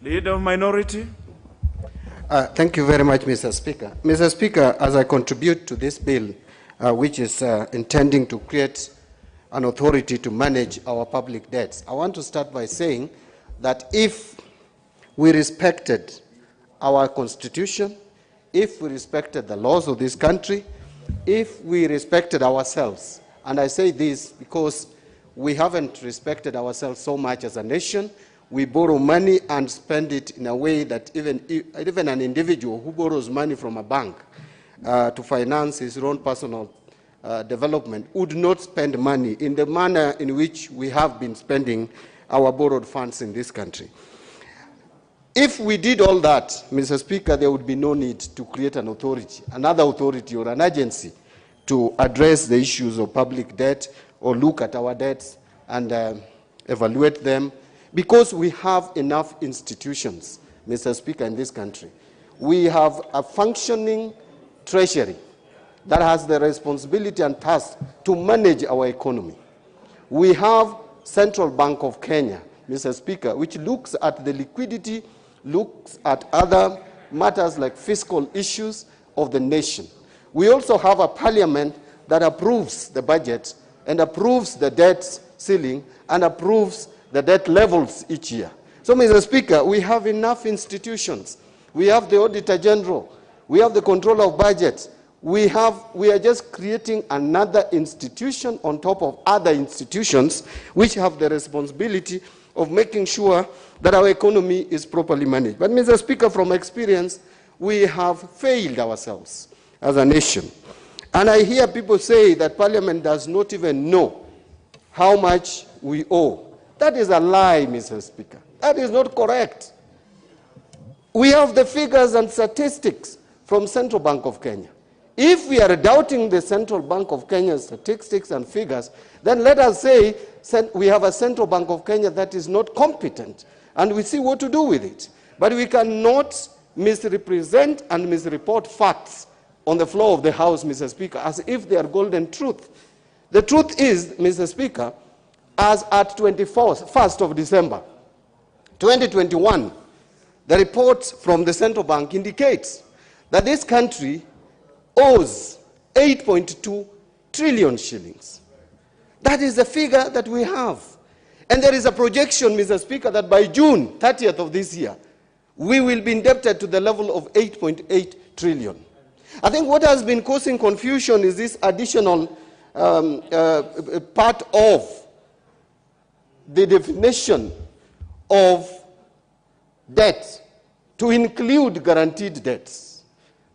Leader of Minority. Thank you very much, Mr. Speaker. Mr. Speaker, as I contribute to this bill, which is intending to create an authority to manage our public debts, I want to start by saying that if we respected our Constitution, if we respected the laws of this country, if we respected ourselves, and I say this because we haven't respected ourselves so much as a nation. We borrow money and spend it in a way that even an individual who borrows money from a bank to finance his own personal development would not spend money in the manner in which we have been spending our borrowed funds in this country. If we did all that, Mr. Speaker, there would be no need to create an authority, another authority or an agency to address the issues of public debt or look at our debts and evaluate them, because we have enough institutions, Mr. Speaker, in this country. We have a functioning treasury that has the responsibility and task to manage our economy. We have Central Bank of Kenya, Mr. Speaker, which looks at the liquidity, looks at other matters like fiscal issues of the nation. We also have a parliament that approves the budget and approves the debt ceiling and approves the debt levels each year. So, Mr. Speaker, we have enough institutions. We have the Auditor General. We have the Controller of Budget. We are just creating another institution on top of other institutions which have the responsibility of making sure that our economy is properly managed. But, Mr. Speaker, from experience, we have failed ourselves as a nation. And I hear people say that Parliament does not even know how much we owe. That is a lie, Mr. Speaker. That is not correct. We have the figures and statistics from Central Bank of Kenya. If we are doubting the Central Bank of Kenya's statistics and figures, then let us say we have a Central Bank of Kenya that is not competent, and we see what to do with it. But we cannot misrepresent and misreport facts on the floor of the House, Mr. Speaker, as if they are golden truth. The truth is, Mr. Speaker, as at 1st of December, 2021, the report from the Central Bank indicates that this country owes 8.2 trillion shillings. That is the figure that we have. And there is a projection, Mr. Speaker, that by June 30th of this year, we will be indebted to the level of 8.8 trillion. I think what has been causing confusion is this additional part of the definition of debt to include guaranteed debts.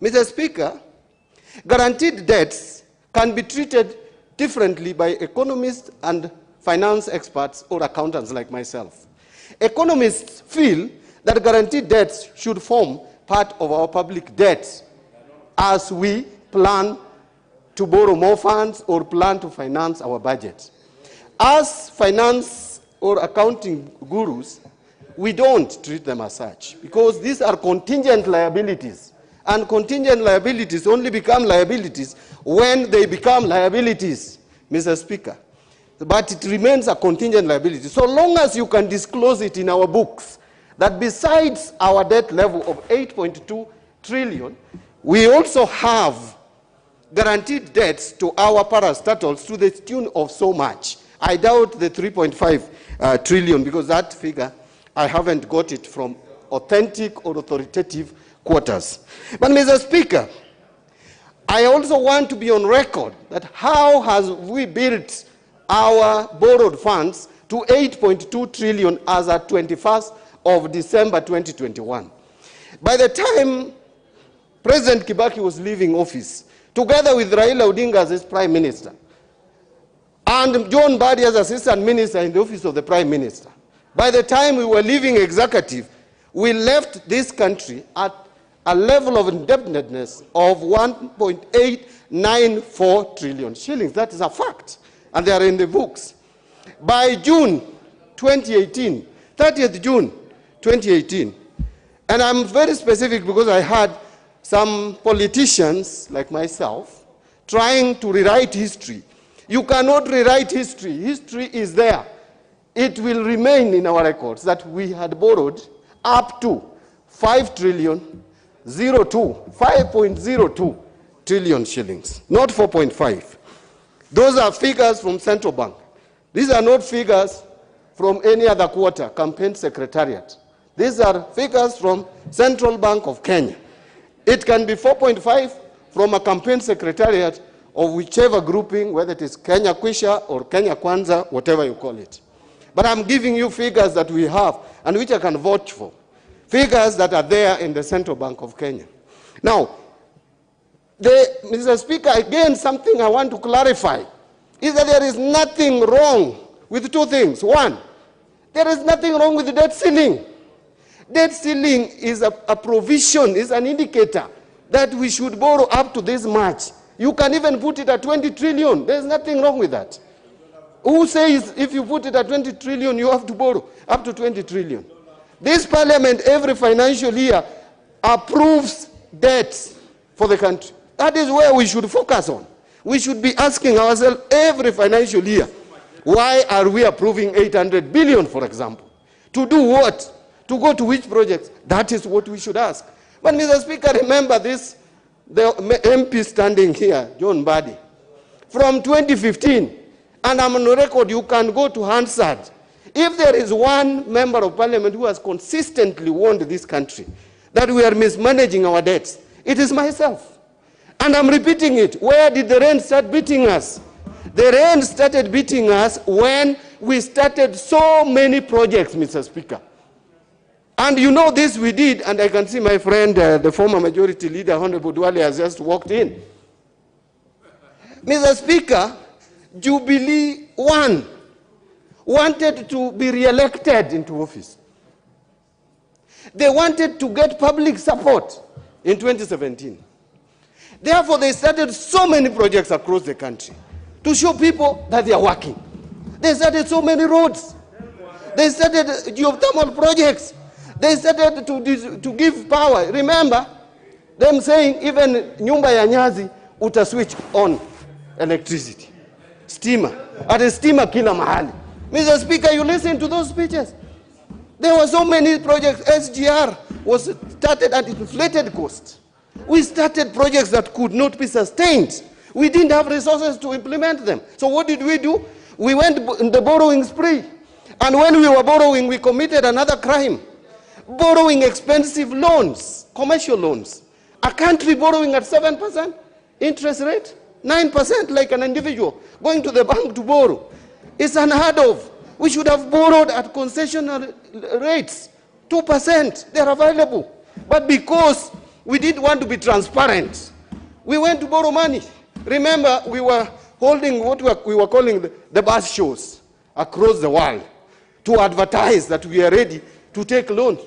Mr. Speaker, guaranteed debts can be treated differently by economists and finance experts or accountants like myself. Economists feel that guaranteed debts should form part of our public debt as we plan to borrow more funds or plan to finance our budget. As finance or accounting gurus, we don't treat them as such, because these are contingent liabilities. And contingent liabilities only become liabilities when they become liabilities, Mr. Speaker. But it remains a contingent liability. So long as you can disclose it in our books, that besides our debt level of 8.2 trillion, we also have guaranteed debts to our parastatals to the tune of so much. I doubt the 3.5 trillion, because that figure, I haven't got it from authentic or authoritative quarters. But, Mr. Speaker, I also want to be on record that how has we built our borrowed funds to 8.2 trillion as at 21st of December 2021. By the time President Kibaki was leaving office, together with Raila Odinga as his Prime Minister, and John Mbadi as Assistant Minister in the office of the Prime Minister, by the time we were leaving executive, we left this country at a level of indebtedness of 1.894 trillion shillings. That is a fact, and they are in the books. By June 2018, 30th June 2018, and I'm very specific because I had some politicians like myself trying to rewrite history. You cannot rewrite history. History is there. It will remain in our records that we had borrowed up to 5.02 trillion shillings, not 4.5. Those are figures from Central Bank. These are not figures from any other quarter, campaign secretariat. These are figures from Central Bank of Kenya. It can be 4.5 from a campaign secretariat of whichever grouping, whether it is Kenya Kwisha or Kenya Kwanza, whatever you call it. But I'm giving you figures that we have and which I can vouch for. Figures that are there in the Central Bank of Kenya. Now, Mr. Speaker, again, something I want to clarify is that there is nothing wrong with two things. One, there is nothing wrong with the debt ceiling. Debt ceiling is a provision, is an indicator that we should borrow up to this much. You can even put it at 20 trillion. There's nothing wrong with that. Who says if you put it at 20 trillion, you have to borrow up to 20 trillion? This parliament every financial year approves debts for the country. That is where we should focus on. We should be asking ourselves every financial year, why are we approving 800 billion, for example? To do what? To go to which projects? That is what we should ask. But Mr. Speaker, remember this, the MP standing here, John Mbadi, from 2015, and I'm on record, you can go to Hansard. If there is one member of parliament who has consistently warned this country that we are mismanaging our debts, it is myself. And I'm repeating it. Where did the rain start beating us? The rain started beating us when we started so many projects, Mr. Speaker. And you know this we did, and I can see my friend, the former majority leader, Honorable Duale, has just walked in. Mr. Speaker, Jubilee wanted to be re-elected into office. They wanted to get public support in 2017. Therefore, they started so many projects across the country to show people that they are working. They started so many roads. They started geothermal projects. They started to give power. Remember them saying even nyumba ya nyazi uta switch on electricity. Steamer. At a steamer kila mahali. Mr. Speaker, you listen to those speeches. There were so many projects. SGR was started at inflated cost. We started projects that could not be sustained. We didn't have resources to implement them. So what did we do? We went in the borrowing spree. And when we were borrowing, we committed another crime. Borrowing expensive loans, commercial loans. A country borrowing at 7% interest rate, 9% like an individual going to the bank to borrow. It's unheard of. We should have borrowed at concessional rates, 2%. They're available. But because we didn't want to be transparent, we went to borrow money. Remember, we were holding what we were calling the bus shows across the world to advertise that we are ready to take loans.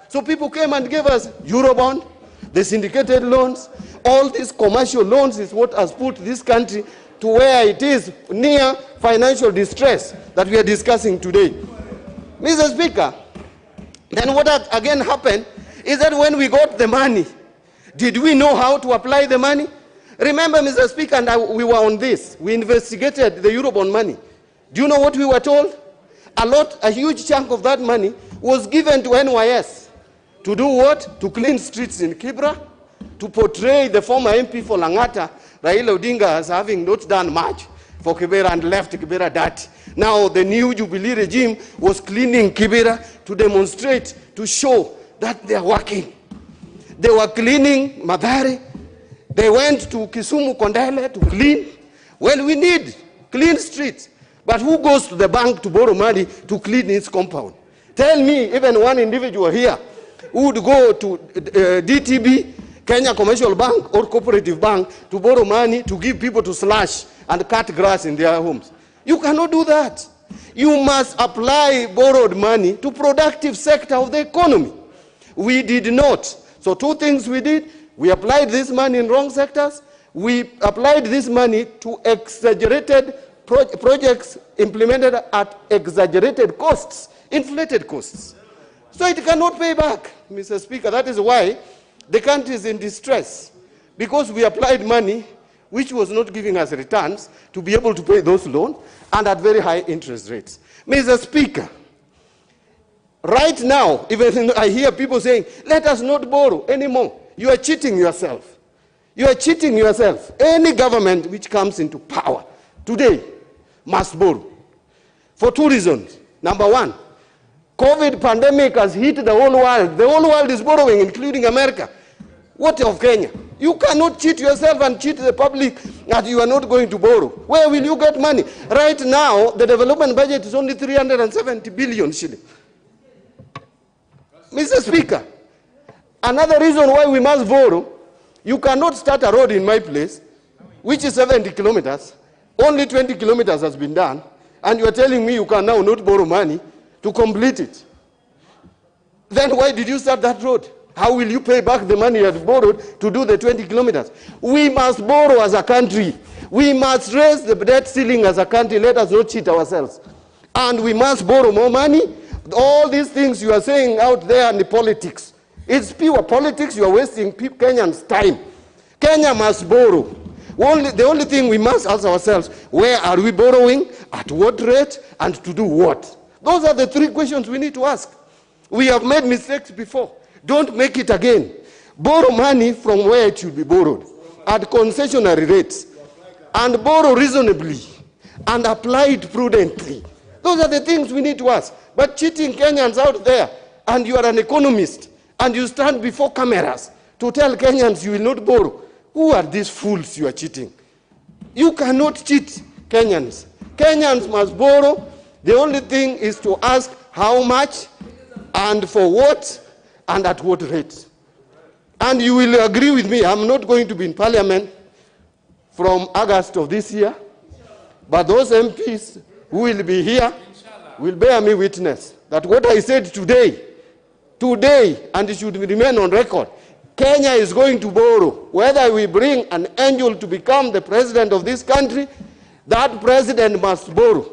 So people came and gave us Eurobond, the syndicated loans. All these commercial loans is what has put this country to where it is, near financial distress that we are discussing today. Mr. Speaker, then what again happened is that when we got the money, did we know how to apply the money? Remember, Mr. Speaker, and we were on this. We investigated the Eurobond money. Do you know what we were told? A huge chunk of that money was given to NYS. To do what? To clean streets in Kibra, to portray the former MP for Langata, Raila Odinga, as having not done much for Kibera and left Kibera dirty. Now the new Jubilee regime was cleaning Kibera to demonstrate, to show that they are working. They were cleaning Mathare. They went to Kisumu Kondele to clean. Well, we need clean streets. But who goes to the bank to borrow money to clean its compound? Tell me, even one individual here who would go to DTB, Kenya Commercial Bank or Cooperative Bank to borrow money to give people to slash and cut grass in their homes. You cannot do that. You must apply borrowed money to productive sector of the economy. We did not. So two things we did. We applied this money in wrong sectors. We applied this money to exaggerated projects implemented at exaggerated costs, inflated costs. So it cannot pay back, Mr. Speaker. That is why the country is in distress, because we applied money which was not giving us returns to be able to pay those loans and at very high interest rates. Mr. Speaker, Right now, even I hear people saying, let us not borrow anymore. You are cheating yourself. You are cheating yourself. Any government which comes into power today must borrow. For two reasons. Number one, COVID pandemic has hit the whole world. The whole world is borrowing, including America. What of Kenya? You cannot cheat yourself and cheat the public that you are not going to borrow. Where will you get money? Right now, the development budget is only 370 billion shillings. Mr. Speaker, another reason why we must borrow, you cannot start a road in my place, which is 70 kilometers. Only 20 kilometers has been done, and you are telling me you can now not borrow money to complete it. Then why did you start that road? How will you pay back the money you have borrowed to do the 20 kilometers? We must borrow as a country. We must raise the debt ceiling as a country. Let us not cheat ourselves. And we must borrow more money. All these things you are saying out there in the politics, it's pure politics. You are wasting Kenyans' time. Kenya must borrow. The only thing we must ask ourselves, where are we borrowing, at what rate, and to do what? Those are the three questions we need to ask. We have made mistakes before. Don't make it again. Borrow money from where it should be borrowed, at concessionary rates, and borrow reasonably, and apply it prudently. Those are the things we need to ask. But cheating Kenyans out there, and you are an economist, and you stand before cameras to tell Kenyans you will not borrow. Who are these fools you are cheating? You cannot cheat Kenyans. Kenyans must borrow. The only thing is to ask how much, and for what, and at what rate. And you will agree with me, I'm not going to be in Parliament from August of this year, but those MPs who will be here will bear me witness that what I said today, and it should remain on record, Kenya is going to borrow. Whether we bring an angel to become the president of this country, that president must borrow.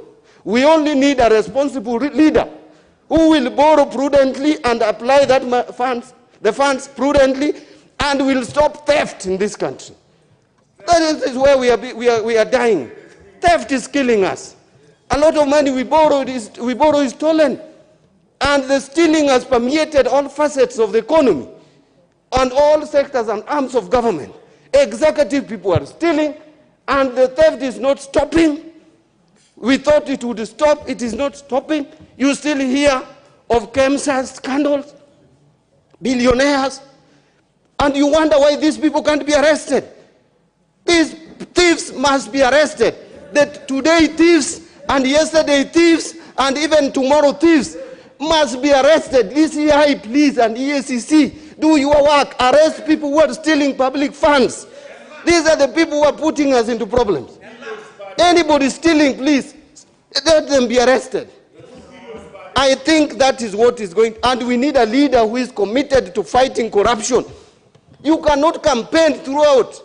We only need a responsible leader who will borrow prudently and apply the funds prudently, and will stop theft in this country. That is where we are dying. Theft is killing us. A lot of money we borrow is stolen. And the stealing has permeated all facets of the economy and all sectors and arms of government. Executive people are stealing, and the theft is not stopping. We thought it would stop. It is not stopping. You still hear of KEMSA scandals, billionaires, and you wonder why these people can't be arrested. These thieves must be arrested. That today thieves, and yesterday thieves, and even tomorrow thieves must be arrested. DCI, please, and EACC, do your work. Arrest people who are stealing public funds. These are the people who are putting us into problems. Anybody stealing, please, let them be arrested. I think that is what is going, and we need a leader who is committed to fighting corruption. You cannot campaign throughout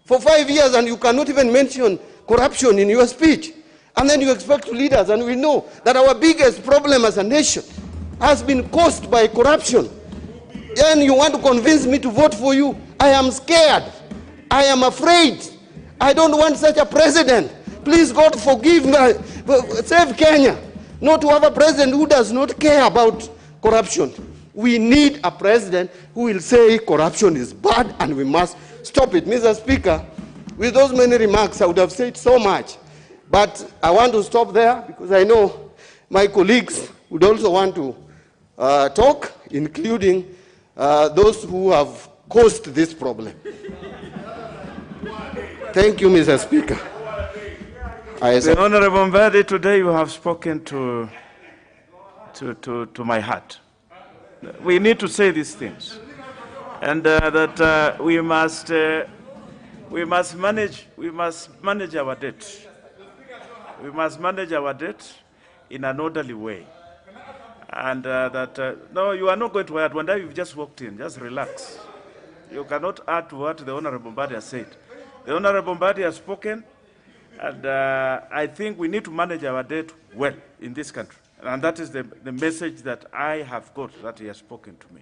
for 5 years and you cannot even mention corruption in your speech. And then you expect leaders, and we know that our biggest problem as a nation has been caused by corruption. Then you want to convince me to vote for you? I am scared. I am afraid. I don't want such a president. Please, God, forgive me. Save Kenya. Not to have a president who does not care about corruption. We need a president who will say corruption is bad and we must stop it. Mr. Speaker, with those many remarks, I would have said so much. But I want to stop there because I know my colleagues would also want to talk, including those who have caused this problem. Thank you, Mr. Speaker. The Honorable Mbadi, today you have spoken to my heart. We need to say these things, and that we must manage our debt. We must manage our debt in an orderly way, and no, you are not going to add. One day you've just walked in, just relax. You cannot add to what the Honorable Mbadi has said. The Honorable Mbadi has spoken. And I think we need to manage our debt well in this country. And that is the message that I have got that he has spoken to me.